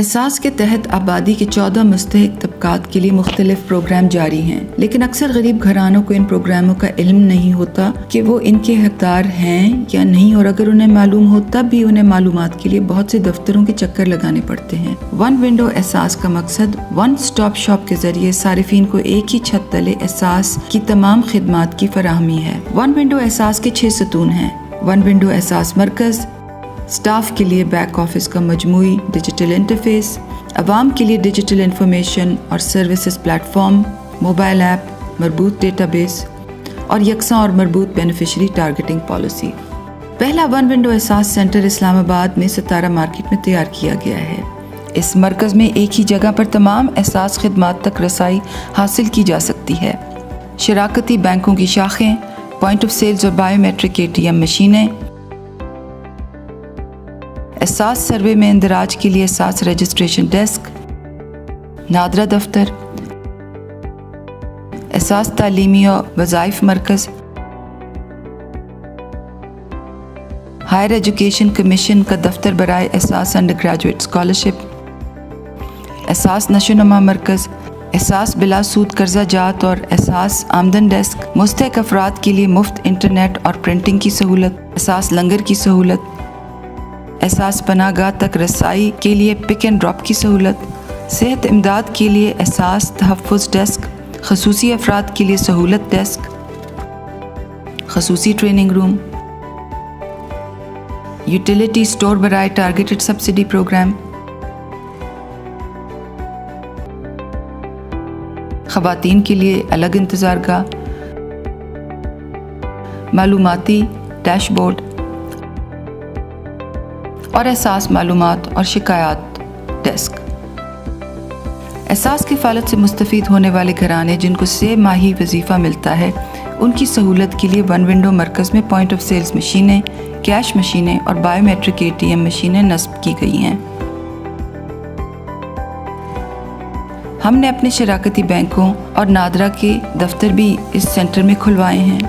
احساس کے تحت آبادی کے 14 مستحق طبقات کے لیے مختلف پروگرام جاری ہیں، لیکن اکثر غریب گھرانوں کو ان پروگراموں کا علم نہیں ہوتا کہ وہ ان کے حقدار ہیں یا نہیں، اور اگر انہیں معلوم ہو تب بھی انہیں معلومات کے لیے بہت سے دفتروں کے چکر لگانے پڑتے ہیں۔ ون ونڈو احساس کا مقصد ون سٹاپ شاپ کے ذریعے صارفین کو ایک ہی چھت تلے احساس کی تمام خدمات کی فراہمی ہے۔ ون ونڈو احساس کے 6 ستون ہیں۔ ون ونڈو احساس مرکز، اسٹاف کے لیے بیک آفس کا مجموعی ڈیجیٹل انٹرفیس، عوام کے لیے ڈیجیٹل انفارمیشن اور services plate form, mobile app, مربوط ڈیٹا بیس اور یکساں اور مربوط بینیفیشری ٹارگیٹنگ پالیسی۔ پہلا ون ونڈو احساس سینٹر اسلام آباد میں ستارہ مارکیٹ میں تیار کیا گیا ہے۔ اس مرکز میں ایک ہی جگہ پر تمام احساس خدمات تک رسائی حاصل کی جا سکتی ہے۔ شراکتی بینکوں کی شاخیں، پوائنٹ آف سیلز اور بائیو میٹرک ATM مشینیں، احساس سروے میں اندراج کے لیے احساس رجسٹریشن ڈیسک، نادرا دفتر، احساس تعلیمی اور وظائف مرکز، ہائر ایجوکیشن کمیشن کا دفتر برائے احساس انڈر گریجویٹ اسکالرشپ، احساس نشوونما مرکز، احساس بلا سود قرضہ جات اور احساس آمدن ڈیسک، مستحق افراد کے لیے مفت انٹرنیٹ اور پرنٹنگ کی سہولت، احساس لنگر کی سہولت، احساس پناہ گاہ تک رسائی کے لیے پک اینڈ ڈراپ کی سہولت، صحت امداد کے لیے احساس تحفظ ڈیسک، خصوصی افراد کے لیے سہولت ڈیسک، خصوصی ٹریننگ روم، یوٹیلیٹی سٹور برائے ٹارگیٹڈ سبسڈی پروگرام، خواتین کے لیے الگ انتظار گاہ، معلوماتی ڈیش بورڈ اور احساس معلومات اور شکایات ڈیسک۔ احساس کفالت سے مستفید ہونے والے گھرانے جن کو 6 ماہی وظیفہ ملتا ہے، ان کی سہولت کے لیے ون ونڈو مرکز میں پوائنٹ آف سیلز مشینیں، کیش مشینیں اور بائیو میٹرک ATM مشینیں نصب کی گئی ہیں۔ ہم نے اپنے شراکتی بینکوں اور نادرا کے دفتر بھی اس سینٹر میں کھلوائے ہیں۔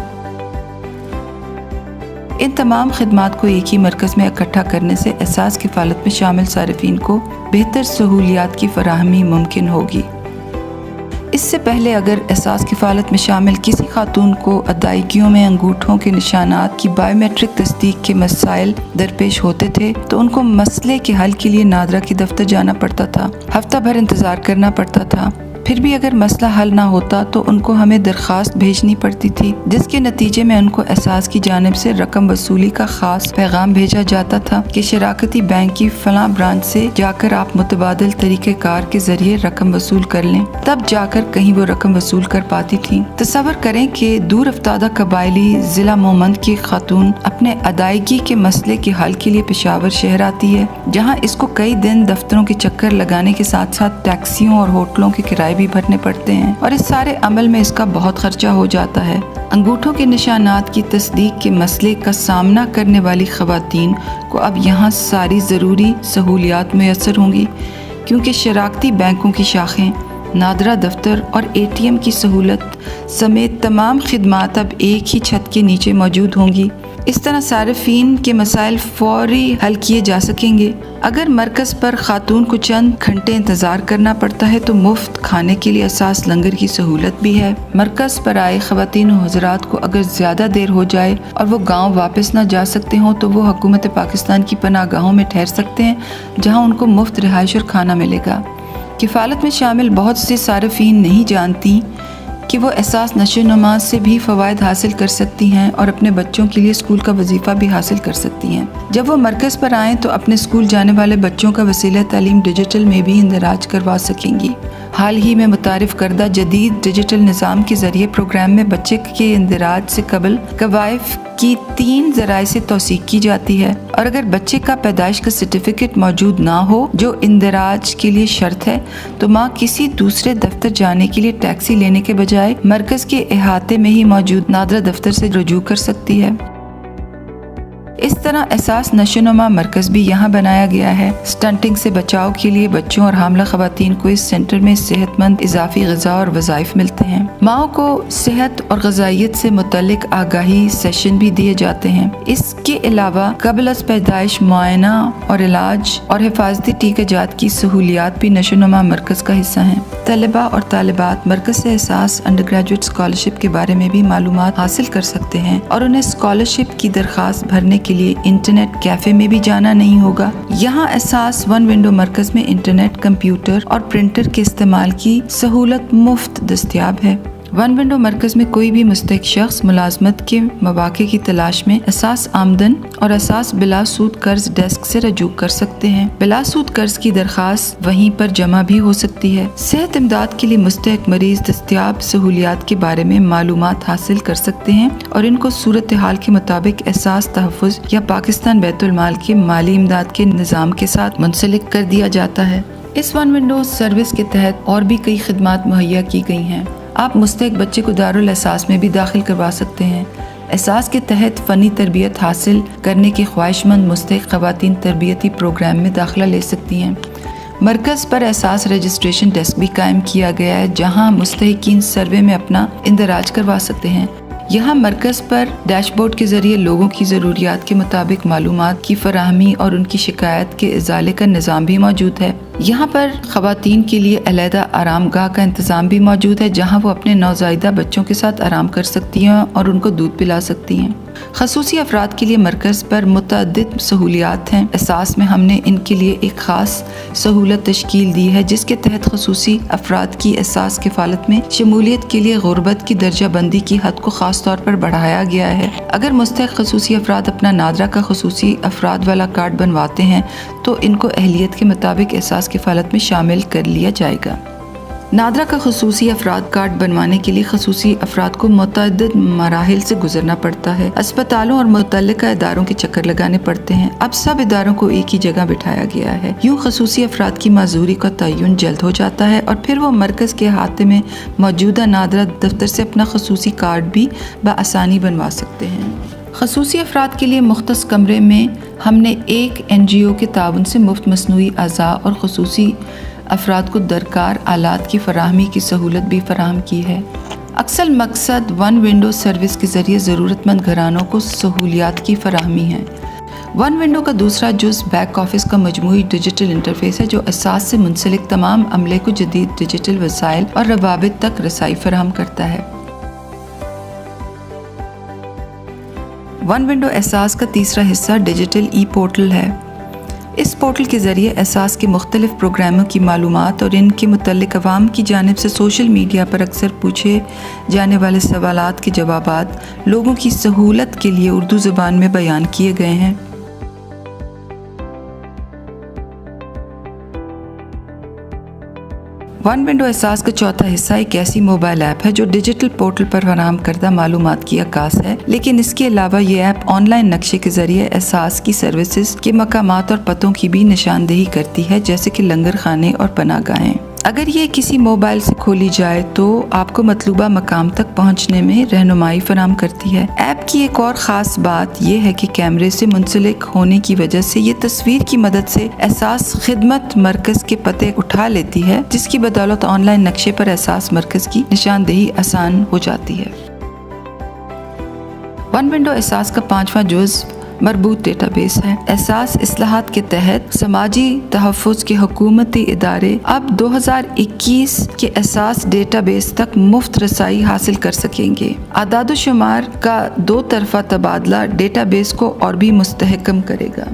ان تمام خدمات کو ایک ہی مرکز میں اکٹھا کرنے سے احساس کفالت میں شامل صارفین کو بہتر سہولیات کی فراہمی ممکن ہوگی۔ اس سے پہلے اگر احساس کفالت میں شامل کسی خاتون کو ادائیگیوں میں انگوٹھوں کے نشانات کی بائیو میٹرک تصدیق کے مسائل درپیش ہوتے تھے تو ان کو مسئلے کے حل کے لیے نادرا کے دفتر جانا پڑتا تھا، ہفتہ بھر انتظار کرنا پڑتا تھا۔ پھر بھی اگر مسئلہ حل نہ ہوتا تو ان کو ہمیں درخواست بھیجنی پڑتی تھی، جس کے نتیجے میں ان کو احساس کی جانب سے رقم وصولی کا خاص پیغام بھیجا جاتا تھا کہ شراکتی بینک کی فلاں برانچ سے جا کر آپ متبادل طریقہ کار کے ذریعے رقم وصول کر لیں، تب جا کر کہیں وہ رقم وصول کر پاتی تھیں۔ تصور کریں کہ دور افتادہ قبائلی ضلع مومند کی خاتون اپنے ادائیگی کے مسئلے کے حل کے لیے پشاور شہر آتی ہے، جہاں اس کو کئی دن دفتروں کے چکر لگانے کے ساتھ ساتھ ٹیکسیوں اور ہوٹلوں کے کرائے بھی بھرنے پڑتے ہیں، اور اس سارے عمل میں اس کا بہت خرچہ ہو جاتا ہے۔ انگوٹھوں کے نشانات کی تصدیق کے مسئلے کا سامنا کرنے والی خواتین کو اب یہاں ساری ضروری سہولیات میسر ہوں گی، کیونکہ شراکتی بینکوں کی شاخیں، نادرا دفتر اور ATM کی سہولت سمیت تمام خدمات اب ایک ہی چھت کے نیچے موجود ہوں گی۔ اس طرح صارفین کے مسائل فوری حل کیے جا سکیں گے۔ اگر مرکز پر خاتون کو چند گھنٹے انتظار کرنا پڑتا ہے تو مفت کھانے کے لیے احساس لنگر کی سہولت بھی ہے۔ مرکز پر آئے خواتین و حضرات کو اگر زیادہ دیر ہو جائے اور وہ گاؤں واپس نہ جا سکتے ہوں تو وہ حکومت پاکستان کی پناہ گاہوں میں ٹھہر سکتے ہیں، جہاں ان کو مفت رہائش اور کھانا ملے گا۔ کفالت میں شامل بہت سے صارفین نہیں جانتی کہ وہ احساس نشوونما سے بھی فوائد حاصل کر سکتی ہیں اور اپنے بچوں کے لیے اسکول کا وظیفہ بھی حاصل کر سکتی ہیں۔ جب وہ مرکز پر آئیں تو اپنے اسکول جانے والے بچوں کا وسیلہ تعلیم ڈیجیٹل میں بھی اندراج کروا سکیں گی۔ حال ہی میں متعارف کردہ جدید ڈیجیٹل نظام کے ذریعے پروگرام میں بچے کے اندراج سے قبل قوائف کی 3 ذرائع سے توثیق کی جاتی ہے، اور اگر بچے کا پیدائش کا سرٹیفکیٹ موجود نہ ہو جو اندراج کے لیے شرط ہے تو ماں کسی دوسرے دفتر جانے کے لیے ٹیکسی لینے کے بجائے مرکز کے احاطے میں ہی موجود نادرا دفتر سے رجوع کر سکتی ہے۔ इस तरह एहसास नशोनुमा मरकज़ भी यहाँ बनाया गया है। स्टंटिंग से बचाव के लिए बच्चों और हामला ख़वातीन को इस सेंटर में सेहतमंद इजाफी ग़िज़ा और वज़ाइफ मिलते हैं। माओं को सेहत और ग़िज़ाइयत से मुतल्लिक आगाही सेशन भी दिए जाते हैं। इसके अलावा क़ब्ल अज़ पैदाइश मुआयना और इलाज और हिफाजती टीकाजात की सहूलियात भी नशोनुमा मरकज़ का हिस्सा हैं। तलबा और तालिबात मरकज़ से एहसास अंडर ग्रेजुएट स्कॉलरशिप के बारे में भी मालूमात हासिल कर सकते हैं और उन्हें स्कॉलरशिप की दरख्वास्त भरने के लिए इंटरनेट कैफे में भी जाना नहीं होगा। यहाँ एहसास वन विंडो मरकज़ में इंटरनेट, कंप्यूटर और प्रिंटर के इस्तेमाल की सहूलत मुफ्त दस्तयाब है। वन विंडो मरकज़ में कोई भी मुस्तहिक शख्स मुलाजमत के मौक़े की तलाश में एहसास आमदन और एहसास बिला सूद कर्ज डेस्क से रजू कर सकते हैं। बिला सूद कर्ज की दरख्वास्त वहीं पर जमा भी हो सकती है। सेहत इमदाद के लिए मुस्तहिक मरीज दस्तयाब सहूलियात के बारे में मालूमात हासिल कर सकते हैं और इनको सूरत हाल के मुताबिक एहसास तहफ़्फ़ुज़ या पाकिस्तान बैतुल माल के माली इमदाद के निज़ाम के साथ मुंसलिक कर दिया जाता है। इस वन विंडो सर्विस के तहत और भी कई खिदमात मुहैया की गई हैं। आप मुस्तहिक बच्चे को दारुल एहसास में भी दाखिल करवा सकते हैं। एहसास के तहत फ़नी तरबियत हासिल करने की ख्वाहिशमंद मुस्तहिक ख़वातीन तरबियती प्रोग्राम में दाखिला ले सकती हैं। मरकज़ पर एहसास रजिस्ट्रेशन डेस्क भी कायम किया गया है, जहां मुस्तहिकीन सर्वे में अपना इंदराज करवा सकते हैं। यहाँ मरकज़ पर डैशबोर्ड के ज़रिए लोगों की ज़रूरियात के मुताबिक मालूमात की फराहमी और उनकी शिकायत के इज़ाले का निज़ाम भी मौजूद है। यहाँ पर ख़वातीन के लिए अलहदा आरामगाह का इंतज़ाम भी मौजूद है, जहाँ वो अपने नौज़ायदा बच्चों के साथ आराम कर सकती हैं और उनको दूध पिला सकती हैं। खसूसी अफराद के लिए मरकज़ पर मुतअद्दिद सहूलियात हैं। एहसास में हमने इनके लिए एक ख़ास सहूलत तश्कील दी है, जिसके तहत खसूसी अफराद की एहसास किफ़ालत में शमूलियत के लिए गुर्बत की दर्जा बंदी की हद को ख़ास तौर पर बढ़ाया गया है। अगर मुस्तहिक खसूसी अफराद अपना नादरा का खसूसी अफराद वाला कार्ड बनवाते हैं तो इनको अहलियत के मुताबिक एहसास किफ़ालत में शामिल कर लिया जाएगा। नादरा का खसूसी अफराद कार्ड बनवाने के लिए खसूसी अफराद को मुतअद्दिद मराहिल से गुजरना पड़ता है। अस्पतालों और मुतल्लिका इदारों के चक्कर लगाने पड़ते हैं। अब सब इदारों को एक ही जगह बिठाया गया है। यूँ खसूसी अफराद की माजूरी का तयन जल्द हो जाता है और फिर वो मरकज़ के अहाते में मौजूदा नादरा दफ्तर से अपना खसूसी कार्ड भी बआसानी बनवा सकते हैं। खसूसी अफराद के लिए मुख्तस कमरे में हमने एक NGO के ताउन से मुफ्त मसनूई अज़ा और खसूसी अफराद को दरकार आलात की फराहमी की सहूलत भी फराहम की है। अक्सर मकसद वन विंडो सर्विस के ज़रिए ज़रूरतमंद घरानों को सहूलियात की फराहमी है। वन विंडो का दूसरा जुज़ बैक ऑफिस का मजमूई डिजिटल इंटरफेस है, जो एहसास से मुंसलिक तमाम अमले को जदीद डिजिटल वसाइल और रवाबित तक रसाई फराहम करता है। वन विंडो एहसास का तीसरा हिस्सा डिजिटल ई पोर्टल है। इस पोर्टल के ज़रिए एहसास के मुख्तलिफ प्रोग्रामों की मालूमात और इनके मुतल्लिक़ अवाम की जानिब से सोशल मीडिया पर अक्सर पूछे जाने वाले सवालात के जवाबात लोगों की सहूलत के लिए उर्दू ज़बान में बयान किए गए हैं। वन विंडो एहसास का चौथा हिस्सा एक ऐसी मोबाइल ऐप है जो डिजिटल पोर्टल पर फराहम करदा मालूमात की अक्कास है, लेकिन इसके अलावा ये ऐप ऑनलाइन नक्शे के जरिए एहसास की सर्विसेज के मकामात और पतों की भी निशानदेही करती है, जैसे कि लंगर खाने और पनाहगाहें। अगर ये किसी मोबाइल से खोली जाए तो आपको मतलूबा मकाम तक पहुंचने में रहनुमाई फराहम करती है। ऐप की एक और ख़ास बात यह है कि कैमरे से मुंसलिक होने की वजह से ये तस्वीर की मदद से एहसास खिदमत मरकज़ के पते उठा लेती है, जिसकी बदौलत ऑनलाइन नक्शे पर एहसास मरकज़ की निशानदेही आसान हो जाती है। वन विंडो एहसास का पांचवा जुज़ मरबूत डेटाबेस है। एहसास इस्लाहात के तहत समाजी तहफ़्फ़ुज़ के हुकूमती इदारे अब 2021 के एहसास डेटाबेस तक मुफ्त रसाई हासिल कर सकेंगे। आदाद शुमार का दो तरफ़ा तबादला डेटाबेस को और भी मुस्तहकम करेगा।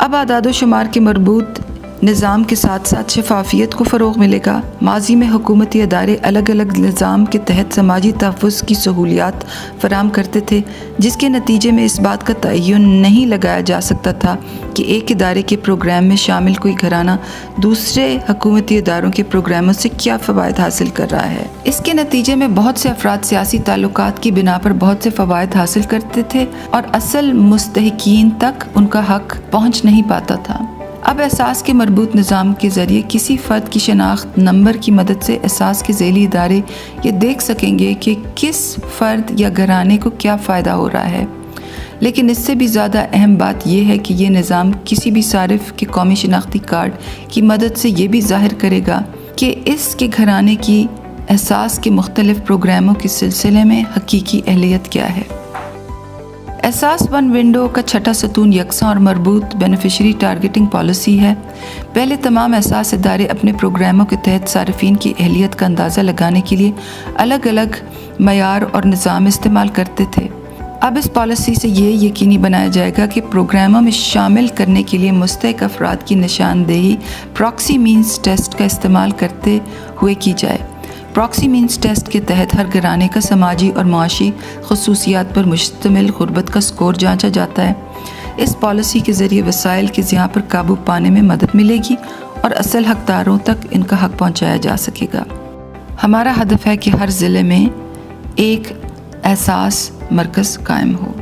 अब आदाद शुमार के मरबूत निज़ाम के साथ साथ शफाफियत को फ़रोग़ मिलेगा। माजी में हुकूमती अदारे अलग अलग निज़ाम के तहत समाजी तहफ़्फ़ुज़ की सहूलियात फ़राहम करते थे, जिसके नतीजे में इस बात का तयन नहीं लगाया जा सकता था कि एक इदारे के प्रोग्राम में शामिल कोई घराना दूसरे हुकूमती इदारों के प्रोग्रामों से क्या फ़वाइद हासिल कर रहा है। इसके नतीजे में बहुत से अफराद सियासी ताल्लुकात की बिना पर बहुत से फ़वाइद हासिल करते थे और असल मुस्तहिकीन तक उनका हक़ पहुँच नहीं पाता था। अब एहसास के मरबूत निज़ाम के ज़रिए किसी फ़र्द की शनाख्त नंबर की मदद से एहसास के ज़ैली इदारे ये देख सकेंगे कि किस फ़र्द या घराने को क्या फ़ायदा हो रहा है। لیکن اس سے بھی زیادہ اہم بات یہ ہے کہ یہ نظام کسی بھی صارف کے قومی شناختی کارڈ کی مدد سے یہ بھی ظاہر کرے گا کہ اس کے گھرانے کی احساس کے مختلف پروگراموں کے سلسلے میں حقیقی اہلیت کیا ہے۔ احساس ون ونڈو کا چھٹا ستون یکساں اور مربوط بینیفیشری ٹارگیٹنگ پالیسی ہے۔ پہلے تمام احساس ادارے اپنے پروگراموں کے تحت صارفین کی اہلیت کا اندازہ لگانے کے لیے الگ الگ معیار اور نظام استعمال کرتے تھے۔ اب اس پالیسی سے یہ یقینی بنایا جائے گا کہ پروگراموں میں شامل کرنے کے لیے مستحق افراد کی نشاندہی پراکسی مینز ٹیسٹ کا استعمال کرتے ہوئے کی جائے۔ پراکسی مینز ٹیسٹ کے تحت ہر گھرانے کا سماجی اور معاشی خصوصیات پر مشتمل غربت کا سکور جانچا جاتا ہے۔ اس پالیسی کے ذریعے وسائل کے ضیاع پر قابو پانے میں مدد ملے گی اور اصل حقداروں تک ان کا حق پہنچایا جا سکے گا۔ ہمارا ہدف ہے کہ ہر ضلع میں ایک احساس مرکز قائم ہو۔